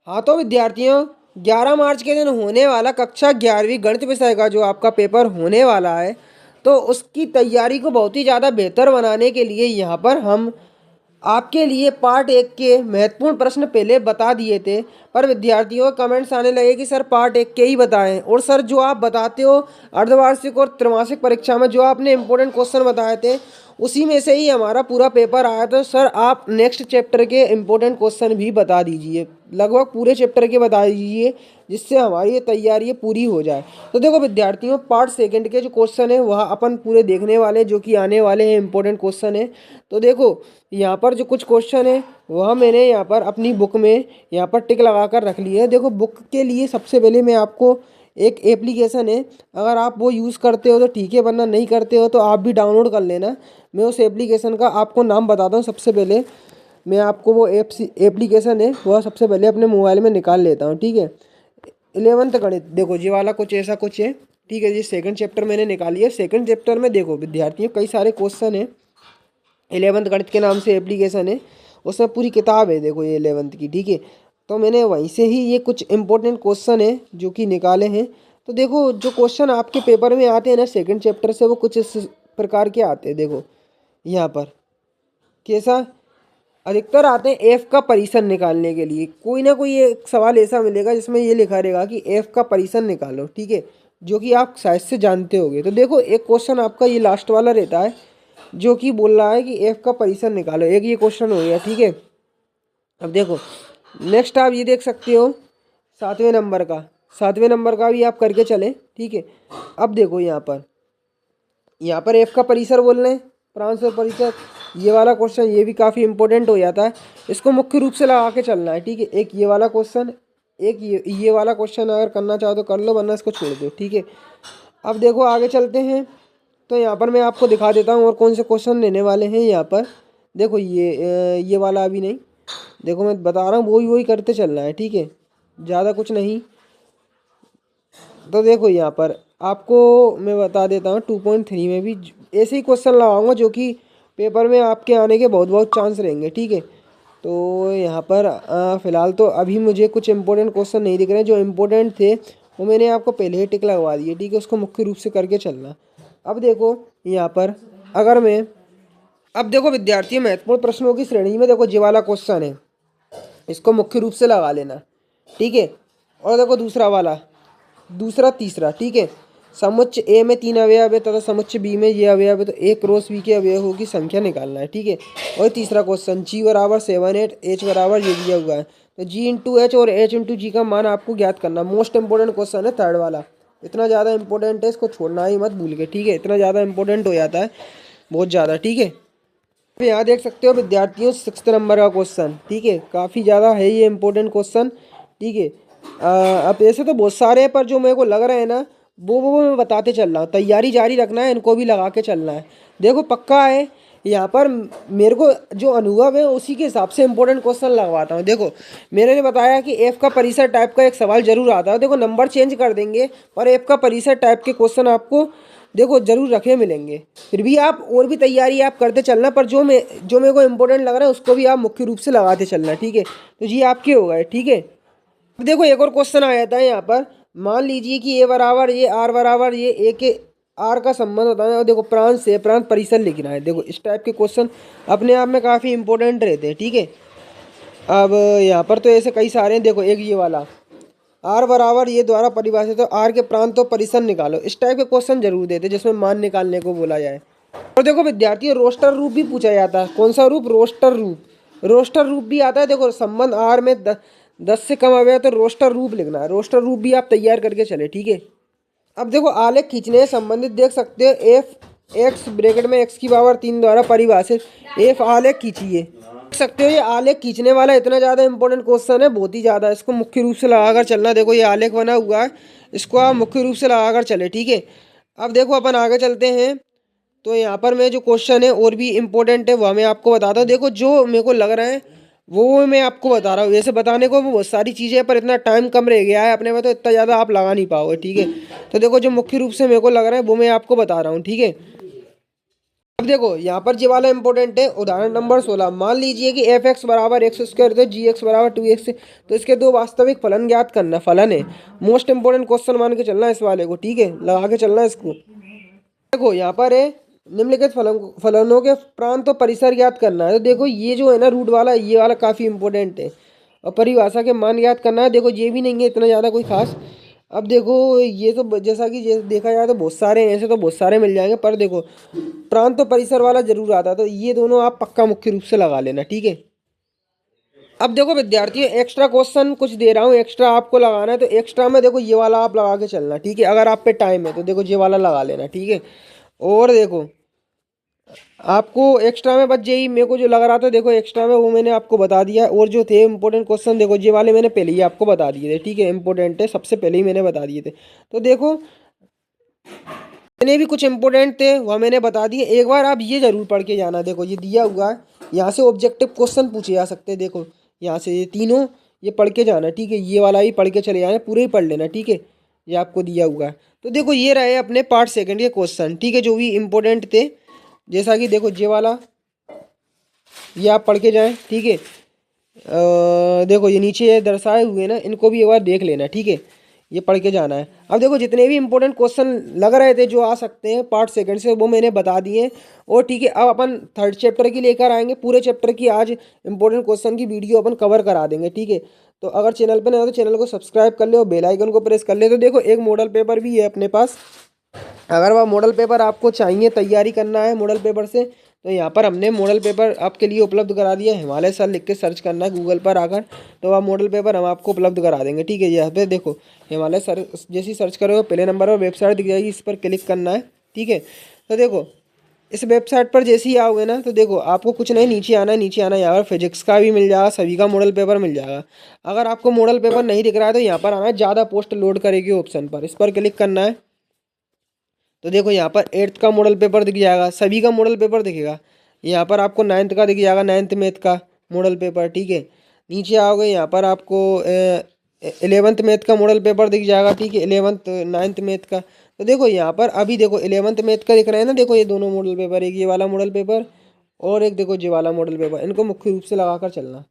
हाँ तो विद्यार्थियों, 11 मार्च के दिन होने वाला कक्षा 11वीं गणित विषय का जो आपका पेपर होने वाला है, तो उसकी तैयारी को बहुत ही ज़्यादा बेहतर बनाने के लिए यहाँ पर हम आपके लिए पार्ट 1 के महत्वपूर्ण प्रश्न पहले बता दिए थे। पर विद्यार्थियों कमेंट्स आने लगे कि सर पार्ट 1 के ही बताएं, और सर जो आप बताते हो अर्धवार्षिक और त्रैमासिक परीक्षा में जो आपने इंपॉर्टेंट क्वेश्चन बताए थे, उसी में से ही हमारा पूरा पेपर आया था। सर आप नेक्स्ट चैप्टर के इम्पोर्टेंट क्वेश्चन भी बता दीजिए, लगभग पूरे चैप्टर के बता दीजिए, जिससे हमारी ये तैयारी पूरी हो जाए। तो देखो विद्यार्थियों, पार्ट सेकंड के जो क्वेश्चन है वह अपन पूरे देखने वाले, जो कि आने वाले हैं इम्पोर्टेंट क्वेश्चन है। तो देखो यहाँ पर जो कुछ क्वेश्चन है वह मैंने यहाँ पर अपनी बुक में यहाँ पर टिक लगा कर रख ली है। देखो बुक के लिए सबसे पहले मैं आपको एक एप्लीकेशन है, अगर आप वो यूज़ करते हो तो ठीक है, वरना नहीं करते हो तो आप भी डाउनलोड कर लेना। मैं उस एप्लीकेशन का आपको नाम बताता हूँ। सबसे पहले मैं आपको वो एप्लीकेशन है वह सबसे पहले अपने मोबाइल में निकाल लेता हूँ, ठीक है। 11th गणित, देखो ये वाला कुछ ऐसा कुछ है, ठीक है। ये सेकंड चैप्टर मैंने निकाली है। सेकंड चैप्टर में देखो विद्यार्थियों कई सारे क्वेश्चन है। 11th गणित के नाम से एप्लीकेशन है, उसमें पूरी किताब है, देखो ये 11th की, ठीक है। तो मैंने वहीं से ही ये कुछ इंपॉर्टेंट क्वेश्चन है जो कि निकाले हैं। तो देखो जो क्वेश्चन आपके पेपर में आते हैं ना सेकंड चैप्टर से, वो कुछ इस प्रकार के आते हैं। देखो यहाँ पर कैसा अधिकतर आते हैं एफ का परिसर निकालने के लिए। कोई ना कोई एक सवाल ऐसा मिलेगा जिसमें ये लिखा रहेगा कि एफ का परिसर निकालो, ठीक है, जो कि आप शायद से जानते होंगे। तो देखो एक क्वेश्चन आपका ये लास्ट वाला रहता है, जो कि बोल रहा है कि एफ का परिसर निकालो। एक ये क्वेश्चन हो गया, ठीक है। अब देखो नेक्स्ट आप ये देख सकते हो 7वें नंबर का भी आप करके चले, ठीक है। अब देखो यहाँ पर एफ का परिसर बोल रहे हैं, प्रांश और परिसर, ये वाला क्वेश्चन ये भी काफ़ी इंपॉर्टेंट हो जाता है। इसको मुख्य रूप से लगा के चलना है, ठीक है। एक ये वाला क्वेश्चन, एक ये वाला क्वेश्चन अगर करना चाहो तो कर लो, वरना इसको छोड़ दो, ठीक है। अब देखो आगे चलते हैं। तो यहाँ पर मैं आपको दिखा देता हूँ और कौन से क्वेश्चन लेने वाले हैं। यहाँ पर देखो ये वाला अभी नहीं, देखो मैं बता रहा हूँ वही वही करते चलना है, ठीक है, ज़्यादा कुछ नहीं। तो देखो यहाँ पर आपको मैं बता देता हूँ 2.3 में भी ऐसे ही क्वेश्चन लगाऊंगा जो कि पेपर में आपके आने के बहुत बहुत चांस रहेंगे, ठीक है। तो यहाँ पर फ़िलहाल तो अभी मुझे कुछ इंपॉर्टेंट क्वेश्चन नहीं दिख रहे हैं। जो इम्पोर्टेंट थे वो मैंने आपको पहले ही टिक लगवा दिए, ठीक है। उसको मुख्य रूप से करके चलना। अब देखो यहाँ पर अगर मैं अब देखो विद्यार्थियों महत्वपूर्ण प्रश्नों की श्रेणी में देखो ये वाला क्वेश्चन है, इसको मुख्य रूप से लगा लेना, ठीक है। और देखो दूसरा वाला, दूसरा तीसरा, ठीक है। समुच्चय ए में 3 अवयव है तथा समुच्चय बी में ये अवयव है, तो ए क्रॉस बी के अवयवों की संख्या निकालना है, ठीक है। और तीसरा क्वेश्चन जी बराबर 7 8 एच बराबर ये दिया हुआ है, तो जी इंटू एच और एच इंटू जी का मान आपको ज्ञात करना। मोस्ट इंपोर्टेंट क्वेश्चन है थर्ड वाला, इतना ज़्यादा इंपॉर्टेंट है, इसको छोड़ना ही मत भूल के, ठीक है। इतना ज़्यादा इंपॉर्टेंट हो जाता है, बहुत ज़्यादा, ठीक है। तो यहाँ देख सकते हो विद्यार्थियों 6th नंबर का क्वेश्चन, ठीक है, काफ़ी ज़्यादा है ये इंपॉर्टेंट क्वेश्चन, ठीक है। अब ऐसे तो बहुत सारे हैं, पर जो मेरे को लग रहे हैं ना वो मैं बताते चल रहा हूँ। तैयारी जारी रखना है, इनको भी लगा के चलना है। देखो पक्का है, यहाँ पर मेरे को जो अनुभव है उसी के हिसाब से इंपॉर्टेंट क्वेश्चन लगवाता हूँ। देखो मैंने ने बताया कि एफ का परिसर टाइप का एक सवाल जरूर आता है। देखो नंबर चेंज कर देंगे, पर एफ का परिसर टाइप के क्वेश्चन आपको देखो जरूर रखे मिलेंगे। फिर भी आप और भी तैयारी आप करते चलना, पर जो मेरे को इम्पोर्टेंट लग रहा है उसको भी आप मुख्य रूप से लगाते चलना, ठीक है। तो ये आपके हो गए, ठीक है। अब देखो एक और क्वेश्चन आ जाता है यहाँ पर। मान लीजिए कि ए बराबर ये आर बराबर ये ए के आर का संबंध होता है, और देखो प्रांत से प्रांत परिसर लिखना है। देखो इस टाइप के क्वेश्चन अपने आप में काफ़ी इंपॉर्टेंट रहते हैं, ठीक है। अब यहाँ पर तो ऐसे कई सारे हैं। देखो एक ये वाला आर बराबर ये द्वारा परिभाषित तो आर के प्रांत तो परिसर निकालो, इस टाइप के क्वेश्चन जरूर देते जिसमें मान निकालने को बोला जाए। और देखो विद्यार्थियों रोस्टर रूप भी पूछा जाता है। कौन सा रूप? रोस्टर रूप। रोस्टर रूप भी आता है। देखो संबंध आर में 10 से कम अवयव तो रोस्टर रूप लिखना है। रोस्टर रूप भी आप तैयार करके चले, ठीक है। अब देखो आलेख खींचने से संबंधित देख सकते हो एफ एक्स ब्रैकेट में एक्स की पावर 3 द्वारा परिभाषित एफ आलेख खींचिए। देख सकते हो ये आलेख खींचने वाला इतना ज़्यादा इंपॉर्टेंट क्वेश्चन है, बहुत ही ज़्यादा। इसको मुख्य रूप से लगाकर चलना। देखो ये आलेख बना हुआ है, इसको आप मुख्य रूप से लगाकर चले, ठीक है। अब देखो अपन आगे चलते हैं। तो यहाँ पर मैं जो क्वेश्चन है और भी इम्पोर्टेंट है वह मैं आपको बताता हूँ। देखो जो मेरे को लग रहा है वो मैं आपको बता रहा हूँ। वैसे बताने को वो बहुत सारी चीज़ें हैं, पर इतना टाइम कम रह गया है अपने में, तो इतना ज़्यादा आप लगा नहीं पाओगे, ठीक है। तो देखो जो मुख्य रूप से मेरे को लग रहा है वो मैं आपको बता रहा हूँ, ठीक है। अब देखो यहाँ पर ये वाला इंपॉर्टेंट है। उदाहरण नंबर 16, मान लीजिए कि एफ एक्स बराबर एक्स स्क्वायर तो जी एक्स बराबर 2x, तो इसके दो वास्तविक फलन ज्ञात करना। फलन है, मोस्ट इंपोर्टेंट क्वेश्चन मान के चलना है इस वाले को, ठीक है, लगा के चलना है इसको। देखो यहाँ पर है निम्नलिखित फलनों के प्रांत और परिसर ज्ञात करना है। तो देखो ये जो है ना रूट वाला, ये वाला काफ़ी इंपॉर्टेंट है। और परिभाषा के मान ज्ञात करना है। देखो ये भी नहीं है इतना ज़्यादा कोई खास। अब देखो ये तो जैसा कि देखा जाए तो बहुत सारे हैं, ऐसे तो बहुत सारे मिल जाएंगे, पर देखो प्रांत और परिसर वाला जरूर आता है, तो ये दोनों आप पक्का मुख्य रूप से लगा लेना, ठीक है। अब देखो विद्यार्थियों, एक्स्ट्रा क्वेश्चन कुछ दे रहा हूँ, एक्स्ट्रा आपको लगाना है, तो एक्स्ट्रा में देखो ये वाला आप लगा के चलना, ठीक है। अगर आप पे टाइम है तो देखो ये वाला लगा लेना, ठीक है। और देखो आपको एक्स्ट्रा में बच यही मेरे को जो लग रहा था, देखो एक्स्ट्रा में वो मैंने आपको बता दिया है। और जो थे इंपॉर्टेंट क्वेश्चन, देखो ये वाले मैंने पहले ही आपको बता दिए थे, ठीक है, इंपॉर्टेंट है, सबसे पहले ही मैंने बता दिए थे। तो देखो मैंने भी कुछ इंपॉर्टेंट थे वह मैंने बता दिए। एक बार आप ये जरूर पढ़ के जाना। देखो ये दिया हुआ है, यहाँ से ऑब्जेक्टिव क्वेश्चन पूछे जा सकते हैं। देखो यहाँ से ये तीनों ये पढ़ के जाना, ठीक है। ये वाला भी पढ़ के चले जाना, पूरे ही पढ़ लेना, ठीक है। ये आपको दिया हुआ है। तो देखो ये रहे अपने पार्ट सेकंड के क्वेश्चन, ठीक है, जो भी इम्पोर्टेंट थे। जैसा कि देखो ये वाला ये आप पढ़ के जाएं, ठीक है। देखो ये नीचे ये दर्शाए हुए ना, इनको भी एक बार देख लेना, ठीक है। ये पढ़ के जाना है। अब देखो जितने भी इंपॉर्टेंट क्वेश्चन लग रहे थे जो आ सकते हैं पार्ट सेकंड से, वो मैंने बता दिए। और ठीक है, अब अपन थर्ड चैप्टर की लेकर आएंगे। पूरे चैप्टर की आज इंपॉर्टेंट क्वेश्चन की वीडियो अपन कवर करा देंगे, ठीक है। तो अगर चैनल पर नए हो तो चैनल को सब्सक्राइब कर ले और बेल आइकन को प्रेस कर ले। तो देखो एक मॉडल पेपर भी है अपने पास। अगर वह मॉडल पेपर आपको चाहिए, तैयारी करना है मॉडल पेपर से, तो यहाँ पर हमने मॉडल पेपर आपके लिए उपलब्ध करा दिया। हिमालय सर लिख के सर्च करना है गूगल पर आकर, तो वह मॉडल पेपर हम आपको उपलब्ध करा देंगे, ठीक है। यहाँ पे देखो हिमालय सर जैसी सर्च करोगे पहले नंबर पर वेबसाइट दिख जाएगी, इस पर क्लिक करना है, ठीक है। तो देखो इस वेबसाइट पर जैसे ही आओगे ना, तो देखो आपको कुछ नहीं, नीचे आना है। नीचे आना, यहाँ पर फिजिक्स का भी मिल जाएगा, सभी का मॉडल पेपर मिल जाएगा। अगर आपको मॉडल पेपर नहीं दिख रहा है तो यहाँ पर आना है ज़्यादा पोस्ट लोड करेगी ऑप्शन पर, इस पर क्लिक करना है। तो देखो यहाँ पर 8th का मॉडल पेपर दिख जाएगा, सभी का मॉडल पेपर दिखेगा। यहाँ पर आपको 9th का दिख जाएगा, 9th मैथ का मॉडल पेपर, ठीक है। नीचे आओगे यहाँ पर आपको 11th मैथ का मॉडल पेपर दिख जाएगा, ठीक है, 11th 9th मैथ का। तो देखो यहाँ पर अभी देखो 11th मैथ का दिख रहा है ना, देखो ये दोनों मॉडल पेपर, एक ये वाला मॉडल पेपर और एक देखो ये वाला मॉडल पेपर, इनको मुख्य रूप से लगा कर चलना।